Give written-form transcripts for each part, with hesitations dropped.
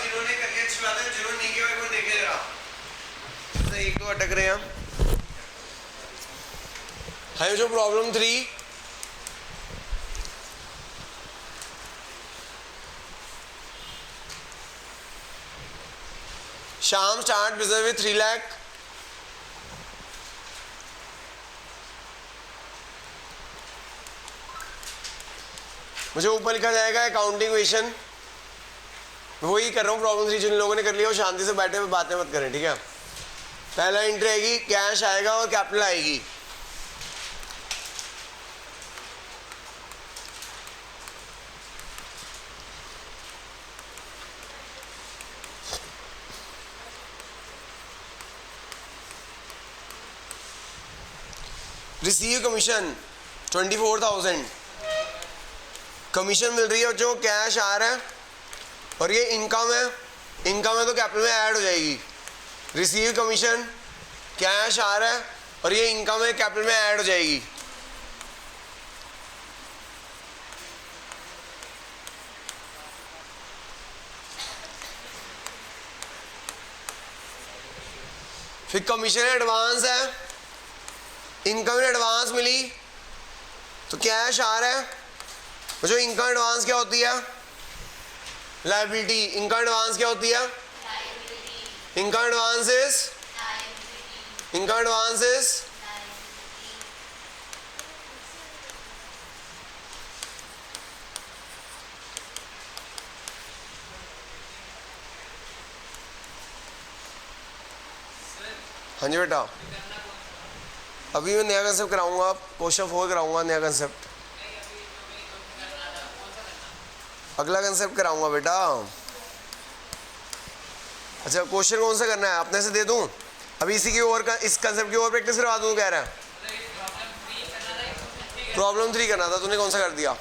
जिन्होंने कर लिया अच्छी बात है, जिन्होंने नहीं किया कोई देखे जरा, तो एक दो अटक रहे हैं। है जो प्रॉब्लम 3, शाम स्टार्ट बिजनेस विद 3 लाख। मुझे ऊपर लिखा जाएगा अकाउंटिंग क्वेश्चन, वही कर रहा हूँ प्रॉब्लम 3। जिन लोगों ने कर लिया वो शांति से बैठे हुए बातें मत करें, ठीक है। पहला एंट्री आएगी, कैश आएगा और कैपिटल आएगी। रिसीव कमीशन 24,000 कमीशन मिल रही है, जो कैश आ रहा है और ये इनकम है। इनकम है तो कैपिटल में ऐड हो जाएगी। रिसीव कमीशन, कैश आ रहा है और ये इनकम है, कैपिटल में ऐड हो जाएगी। फिर कमीशन एडवांस है, इनकम एडवांस मिली तो कैश आ रहा है। जो इनकम एडवांस क्या होती है? लायबिलिटी। इनकम एडवांस क्या होती है? इनकम एडवांसेस, इनकम एडवांसेस हाँ जी बेटा, अभी मैं नया कंसेप्ट कराऊंगा, क्वेश्चन 4 कराऊंगा, नया कंसेप्ट, अगला कंसेप्ट कराऊंगा बेटा। अच्छा क्वेश्चन कौन सा करना है, अपने से दे दूं? अभी इसी की और इस कंसेप्ट की और प्रैक्टिस करवा दूं, कह रहा है। प्रॉब्लम 3 करना था, तूने कौन सा कर दिया?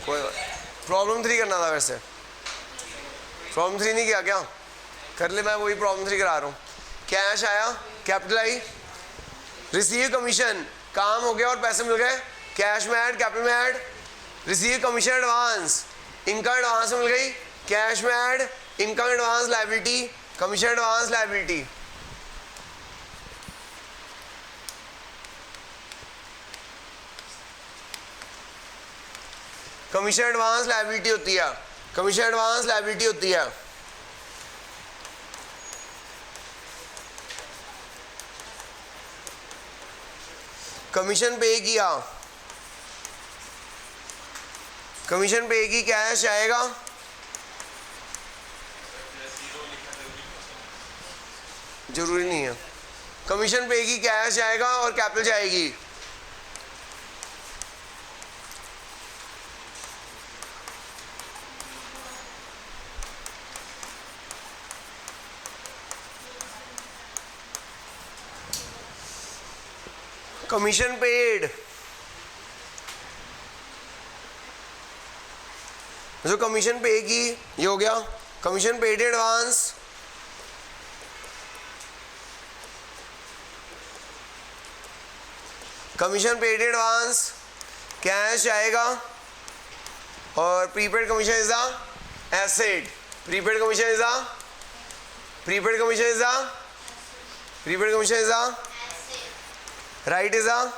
कोई प्रॉब्लम 3 करना था वैसे, प्रॉब्लम 3 नहीं किया क्या? कर ले, मैं वही प्रॉब्लम 3 करा रहा हूँ। कैश आया, कैपिटल आई, रिसीव कमीशन, काम हो गया और पैसे मिल गए, कैश में ऐड, कैपिटल में add. Receive commission advance, income advance मिल गई, कैश में add, income advance liability, commission advance liability. Commission advance liability होती है, कमीशन एडवांस लायबिलिटी होती है। कमीशन पे किया, कमीशन पे की, कैश आएगा, जरूरी नहीं है। कमीशन पे की, कैश आएगा और कैपिटल जाएगी। कमीशन पेड, जो कमीशन पे की ये हो गया, commission paid advance, commission paid advance, cash आएगा और prepaid commission is the asset. Prepaid commission is the, prepaid commission is the, prepaid commission is the right is the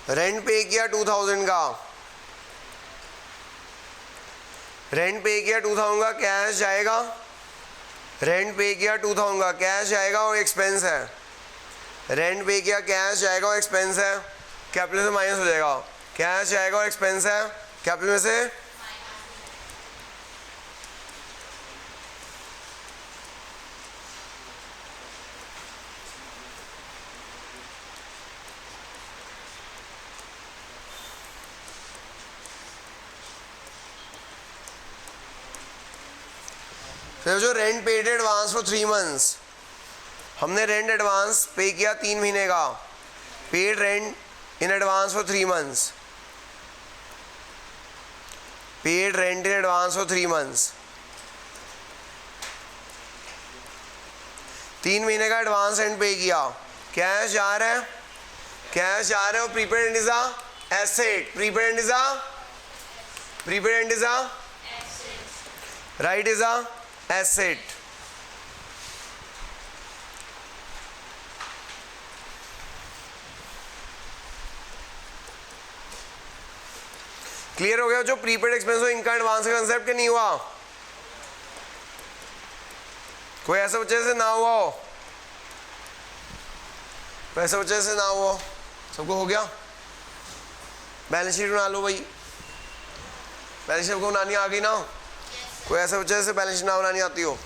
rent पे किया 2000 का, रेंट पे किया 2000 का, कैश जाएगा। रेंट पे किया 2000 का, कैश आएगा और एक्सपेंस है। रेंट पे किया, कैश जाएगा और एक्सपेंस है, कैपिटल से माइनस हो जाएगा। कैश आएगा और एक्सपेंस है, कैपिटल में से फिर जो rent paid advance for 3 months, हमने रेंट एडवांस पे किया 3 महीने का, paid rent in advance for 3 months. Paid rent in advance for 3 months. 3 महीने का एडवांस रेंट पे किया, कैश जा रहा है, कैश जा रहा है और prepaid rent is a asset. Prepaid rent is a right is a asset. Clear हो गया? जो प्रीपेड एक्सपेंस हो इनका एडवांस का कंसेप्ट के नहीं हुआ? कोई ऐसा बच्चे से ना हुआ हो? ऐसा बच्चे से ना हुआ? सबको हो गया? बैलेंस शीट बना लो भाई. बैलेंस शीट को बनानी आ गई ना? कोई ऐसा बच्चे से बैलेंस शीट ना बनानी आती हो?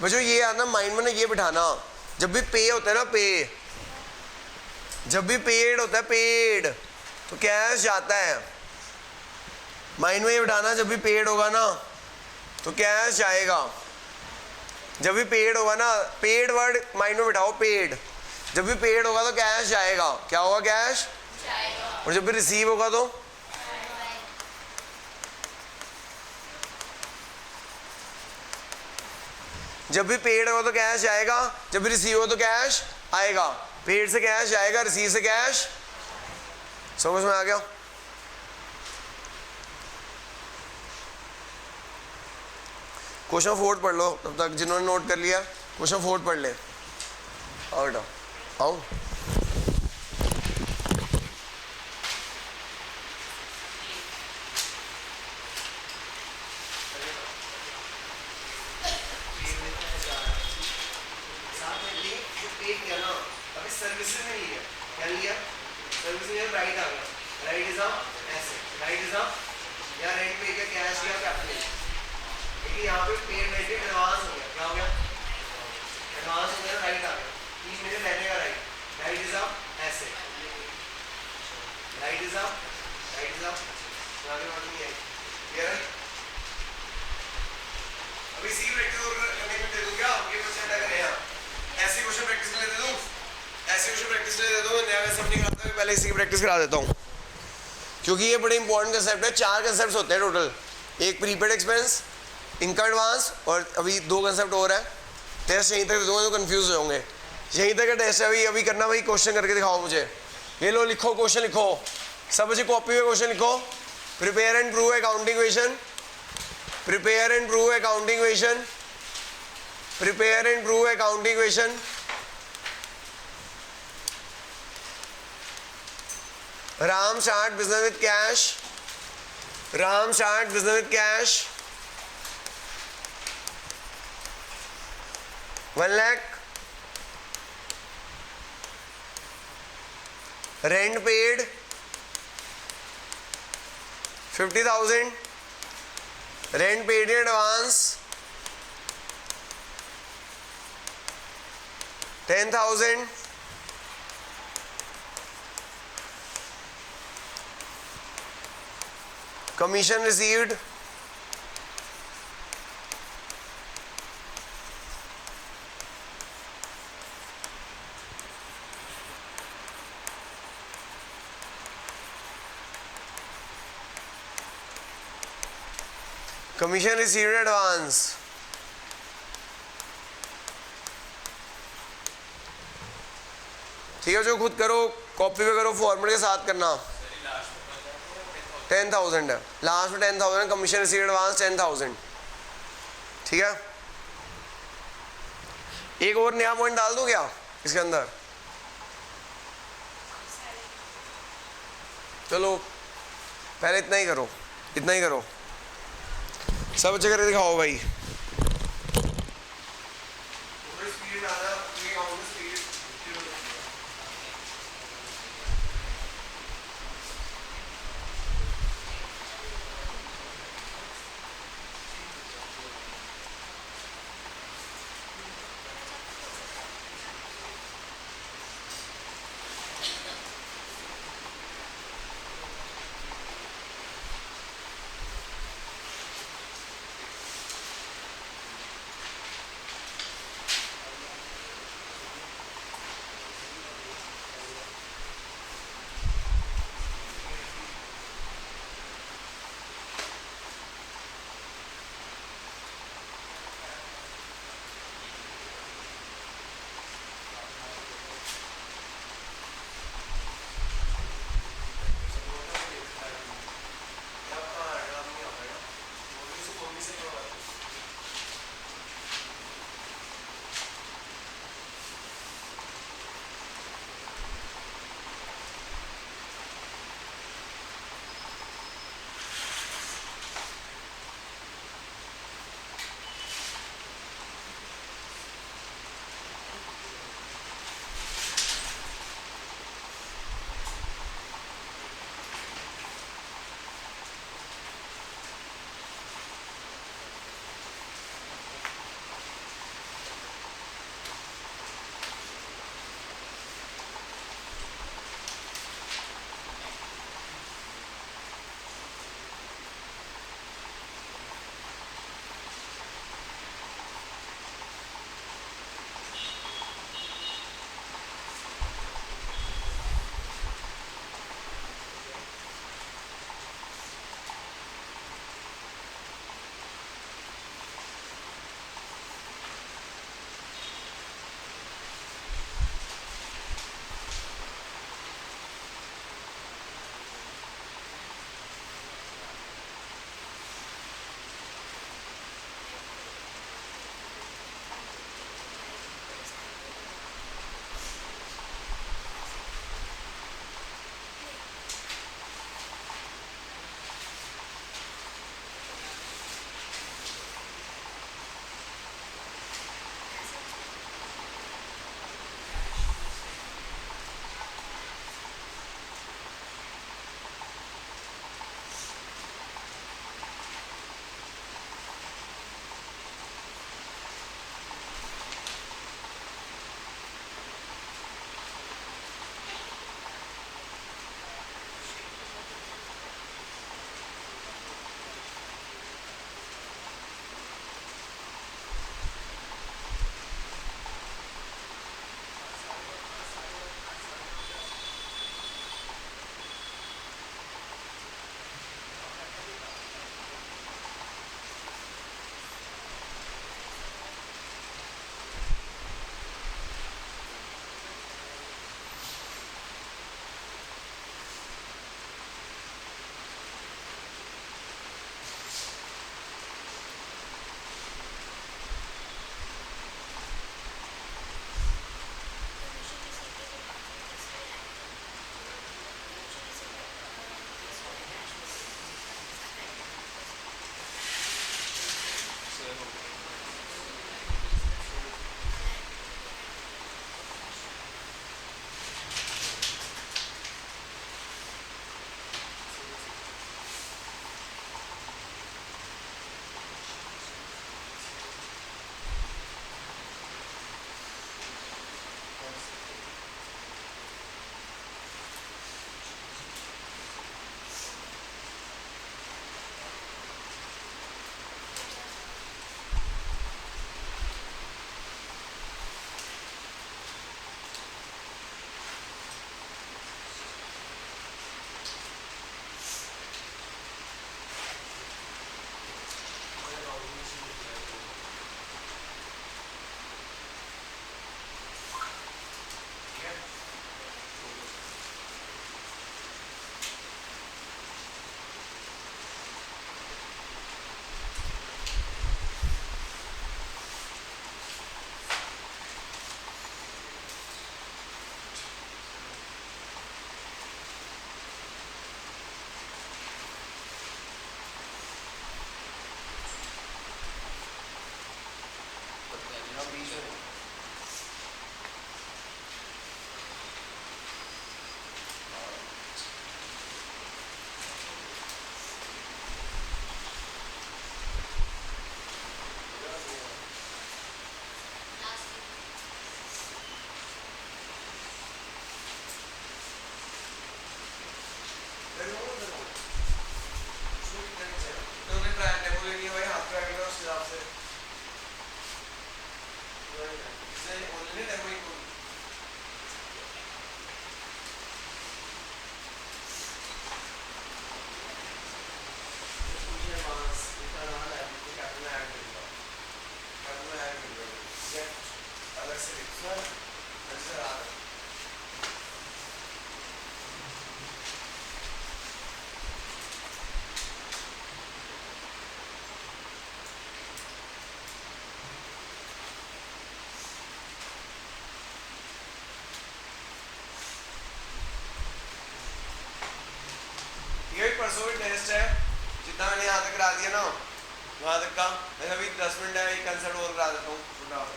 बच्चों ये यार ना माइंड में ना ये बिठाना, जब भी पे होता है ना, पे जब भी पेड होता है, पेड तो कैश जाता है. माइंड में ये बिठाना, जब भी पेड होगा ना तो कैश जाएगा. जब भी पेड होगा ना, पेड वर्ड माइंड में बिठाओ, पेड. जब भी पेड होगा तो कैश जाएगा. क्या होगा? कैश जाएगा. और जब भी रिसीव होगा तो जब भी पेड होगा तो कैश जाएगा, जब भी रिसीव हो तो कैश आएगा. पेड से कैश जाएगा, रिसीव से कैश. समझ में आ गया? क्वेश्चन 4 पढ़ लो तब तक, जिन्होंने नोट कर लिया क्वेश्चन 4 पढ़ ले. आओ बेटा आओ. सर्विसेज में लिया, क्या लिया? सर्विसेज में राइट आ गया. Right is a asset. Right is a या रेंट पे किया, कैश किया, कैपिटल. लेकिन यहाँ पे पेड रेंट एडवांस हो गया. क्या हो गया? एडवांस हो गया, राइट आ गया. 3 महीने रहने का right. Right is a asset. Right is a आगे बात नहीं है. क्लियर है? अभी सी प्रैक्टिस करने में दे दूं क्या? ये क्वेश्चन अटैक करें. ऐसी क्वेश्चन प्रैक्टिस के लिए दे दूं? ऐसी क्वेश्चन प्रैक्टिस के लिए दे दूं? नया सब नहीं कराता, पहले इसी की प्रैक्टिस करा देता हूँ, क्योंकि ये बड़े इंपॉर्टेंट कंसेप्ट है. 4 कंसेप्ट होते हैं टोटल. एक प्रीपेड एक्सपेंस, इनका एडवांस, और अभी 2 कंसेप्ट और है. टेस्ट यहीं तक दूंगा तो कंफ्यूज होंगे. यहीं तक का टेस्ट है. अभी करना भाई, क्वेश्चन करके दिखाओ मुझे. ये लो, लिखो क्वेश्चन, लिखो सब बच्चे कॉपी में क्वेश्चन लिखो. Prepare and prove accounting question. Prepare and prove accounting question. Prepare and prove accounting question. Ram start business with cash. Ram start business with cash. 1 lakh. Rent paid 50,000. Rent paid in advance 10,000. Commission received advance. ठीक है, जो खुद करो, copy पे करो, format के साथ करना. 10,000 है लास्ट में. 10,000 कमीशन रिसीव एडवांस 10,000. ठीक है, एक और नया पॉइंट डाल दूं क्या इसके अंदर? चलो पहले इतना ही करो, इतना ही करो. सब अच्छे करके दिखाओ भाई. परसों भी टेस्ट है, जितना मैंने यहाँ तक करा दिया ना वहाँ तक का, मैं अभी 10 मिनट है एक कंसर्ट और करा देता हूँ।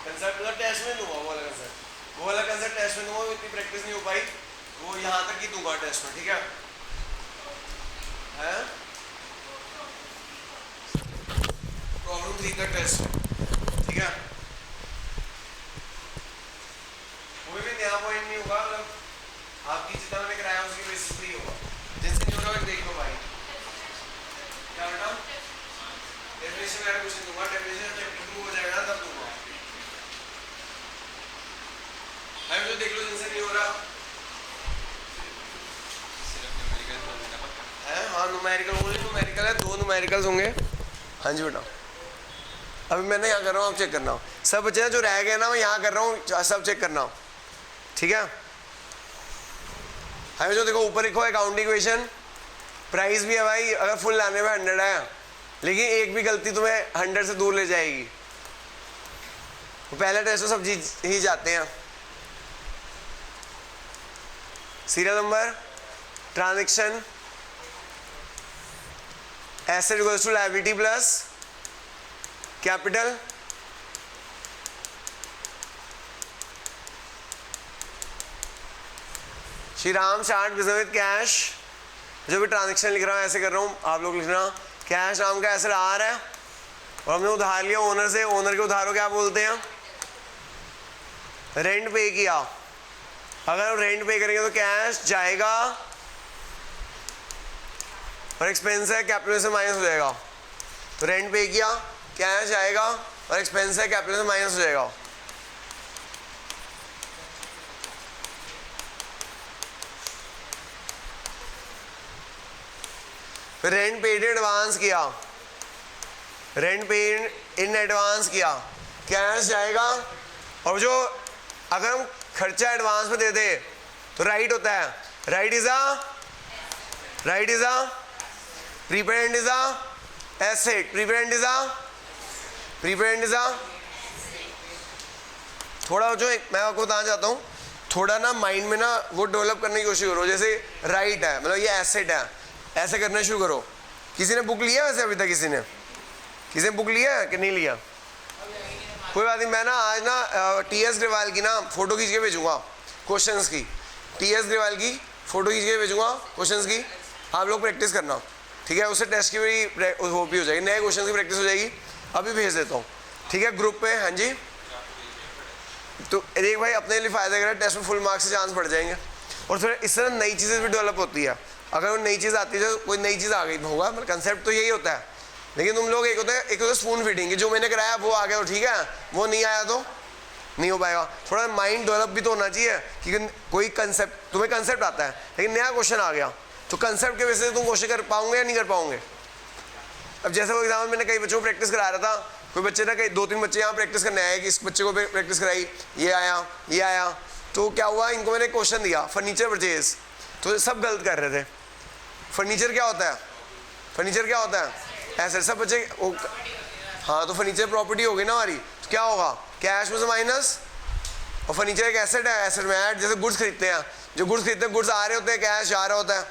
कंसर्ट मतलब टेस्ट में दूंगा, वो वाला कंसर्ट टेस्ट में दूंगा, इतनी प्रैक्टिस नहीं हो पाई, वो यहाँ तक ही दूंगा टेस्ट में, ठीक है? प्रॉब्लम 3 का टेस्ट, ठीक है? कोई भी नया पॉइंट नहीं होगा, मतलब आपकी जितना मैंने कराया उसकी बेसिस पे ही होगा, जिससे नहीं होगा देख लो भाई। क्या बेटा? डेफिनेशन का क्वेश्चन दूंगा, डेफिनेशन चैप्टर 2 हो जाएगा तब दूंगा। हम जो देख लो जिनसे नहीं हो रहा है, हाँ न्यूमेरिकल, ओनली न्यूमेरिकल है, 2 न्यूमेरिकल्स होंगे। हाँ जी बेटा, अभी मैं यहाँ कर रहा हूँ, आप चेक करना। सब बच्चे जो रह गए ना मैं यहाँ कर रहा हूँ, सब चेक करना, ठीक है? हमें जो देखो ऊपर लिखो अकाउंटिंग इक्वेशन, प्राइस भी है भाई, अगर फुल लाने में 100 है, लेकिन एक भी गलती तुम्हें 100 से दूर ले जाएगी। पहले टेस्ट में सब जीत ही जाते हैं। Serial number, transaction, asset equals to liability plus capital, Shri Ram chart business with cash, जो भी ट्रांजैक्शन लिख रहा हूँ ऐसे कर रहा हूँ, आप लोग लिखना। कैश नाम का एसेट आ रहा है और हमने उधार लिया ओनर से, ओनर के उधार को क्या बोलते हैं? रेंट पे किया। अगर हम रेंट पे करेंगे तो कैश जाएगा और एक्सपेंस है कैपिटल से माइनस हो जाएगा। तो रेंट पे किया, कैश आएगा और एक्सपेंस है कैपिटल से माइनस हो जाएगा। फिर रेंट पेड एडवांस किया, रेंट पेड इन एडवांस किया, कैश जाएगा और जो अगर हम खर्चा एडवांस में दे दे तो राइट होता है, right is a prepaid is a asset, prepaid is अ थोड़ा जो मैं आपको बताना चाहता हूँ, थोड़ा ना माइंड में ना वो डेवलप करने की कोशिश करो। जैसे राइट है मतलब ये एसेट है, ऐसे करना शुरू करो। किसी ने बुक लिया वैसे अभी तक? किसी ने बुक लिया है कि नहीं लिया? कोई बात नहीं, मैं ना आज ना टीएस ग्रेवाल की ना फोटो खींच के भेजूंगा क्वेश्चंस की, टीएस ग्रेवाल की फोटो खींच के भेजूंगा क्वेश्चंस की, आप लोग प्रैक्टिस करना, ठीक है? उससे टेस्ट की भी वो भी हो जाएगी, नए क्वेश्चन की प्रैक्टिस हो जाएगी। अभी भेज देता हूँ, ठीक है, ग्रुप पे। हाँ जी, तो एक भाई अपने लिए फ़ायदा करें, टेस्ट में फुल मार्क्स से चांस बढ़ जाएंगे। और थोड़ा इस तरह नई चीज़ें भी डेवलप होती है। अगर वो नई चीज़ आती है तो कोई नई चीज़ आ गई होगा, मतलब कंसेप्ट तो यही होता है। लेकिन तुम लोग एक होता है स्पून फीडिंग, जो मैंने कराया वो आ गया तो ठीक है, वो नहीं आया तो नहीं हो पाएगा। थोड़ा माइंड डेवलप भी तो होना चाहिए कि कोई कंसेप्ट, तुम्हें कंसेप्ट आता है लेकिन नया क्वेश्चन आ गया तो कंसेप्ट के वजह से तुम क्वेश्चन कर पाओगे या नहीं कर पाओगे? अब जैसे वो एग्जाम्पल मैंने कई बच्चों को प्रैक्टिस करा रहा था, कोई बच्चे ना कई 2-3 बच्चे यहाँ प्रैक्टिस करने आए कि इस बच्चे को प्रैक्टिस कराई, ये आया, तो क्या हुआ, इनको मैंने क्वेश्चन दिया फर्नीचर परचेज, तो सब गलत कर रहे थे। फर्नीचर क्या होता है? ऐसे सब बच्चे हाँ, तो फर्नीचर प्रॉपर्टी होगी ना हमारी, तो क्या होगा, कैश में से माइनस, और फर्नीचर एक एसेट है, एसेट में ऐड। जैसे गुड्स खरीदते हैं, जो गुड्स खरीदते हैं गुड्स आ रहे होते हैं, कैश आ रहा होता है।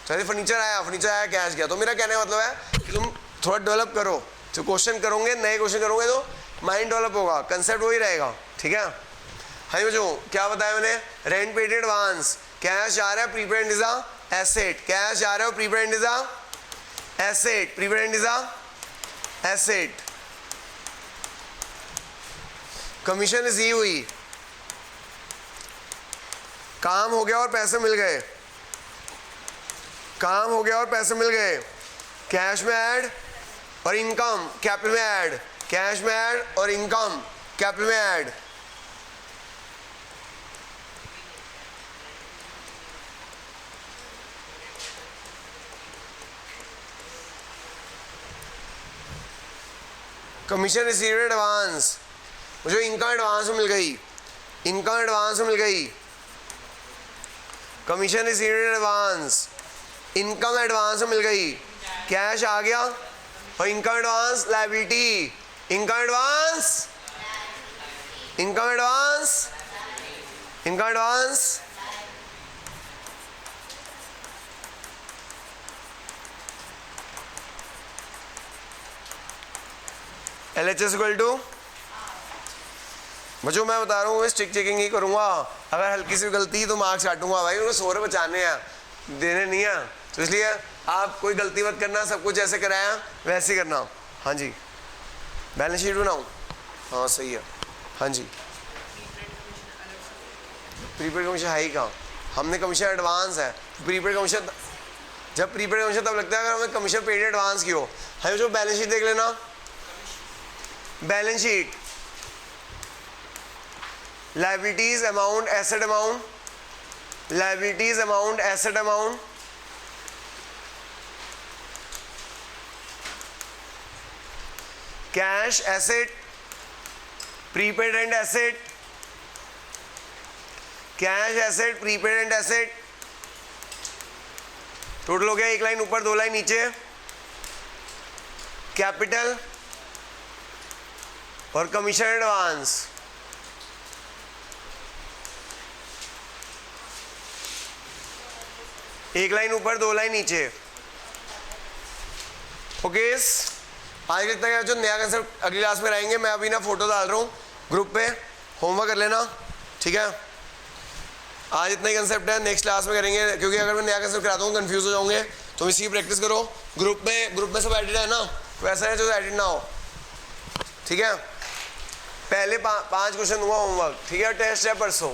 तो फर्नीचर आया कैश गया। तो मेरा कहने का मतलब है कि तुम थोड़ा डेवलप करो, जो क्वेश्चन करोगे, नए क्वेश्चन करोगे तो माइंड डेवलप होगा, कंसेप्ट वही रहेगा, ठीक है? हाँ बच्चों, क्या बताया मैंने? रेंट पेड एडवांस, कैश आ रहा है, prepaid is a asset, cash आ रहा है, prepaid is a asset, prepaid is a asset. Commission receive हुई, काम हो गया और पैसे मिल गए, कैश में ऐड और इनकम कैपिटल में ऐड, कैश में ऐड और इनकम कैपिटल में ऐड। कमीशन रिसीव एडवांस, मुझे इनकम एडवांस में मिल गई, commission receive advance, income advance में मिल गई, कैश आ गया और income advance liability, income advance LHS equal to, बच्चों मैं बता रहा हूँ स्टिक चेकिंग ही करूँगा, अगर हल्की सी गलती तो मार्क्स काटूंगा भाई, उनको 100 रुपये बचाने हैं, देने नहीं है, तो इसलिए आप कोई गलती मत करना, सब कुछ जैसे कराया वैसे ही करना। हाँ जी, बैलेंस शीट बनाऊँ, हाँ सही है। हाँ जी, प्रीपेड कमीशन है ही कहाँ, हमने कमीशन एडवांस है, प्रीपेड कमीशन, जब प्रीपेड कमीशन तब लगता है अगर हमने कमीशन पेड एडवांस की हो। है जो बैलेंस शीट देख लेना, balance sheet, liabilities amount, asset amount, liabilities amount, asset amount, cash asset, prepaid and asset, cash asset, prepaid and asset, total हो गया, एक लाइन ऊपर 2 लाइन नीचे, कैपिटल और कमीशन एडवांस। एक लाइन ऊपर 2 लाइन नीचे। ओके, आज तक है जो नया कंसेप्ट अगली क्लास में रहेंगे, मैं अभी ना फोटो डाल रहा हूँ ग्रुप पे, होमवर्क कर लेना, ठीक है। आज इतना ही कंसेप्ट है, नेक्स्ट क्लास में करेंगे, क्योंकि अगर मैं नया कंसेप्ट कराता हूँ कंफ्यूज हो जाओगे, तो इसी की प्रैक्टिस करो। ग्रुप में सब एडिट है ना, वैसा है जो एडिट ना हो, ठीक है। पहले 5 क्वेश्चन दूंगा होमवर्क, ठीक है, टेस्ट है परसों।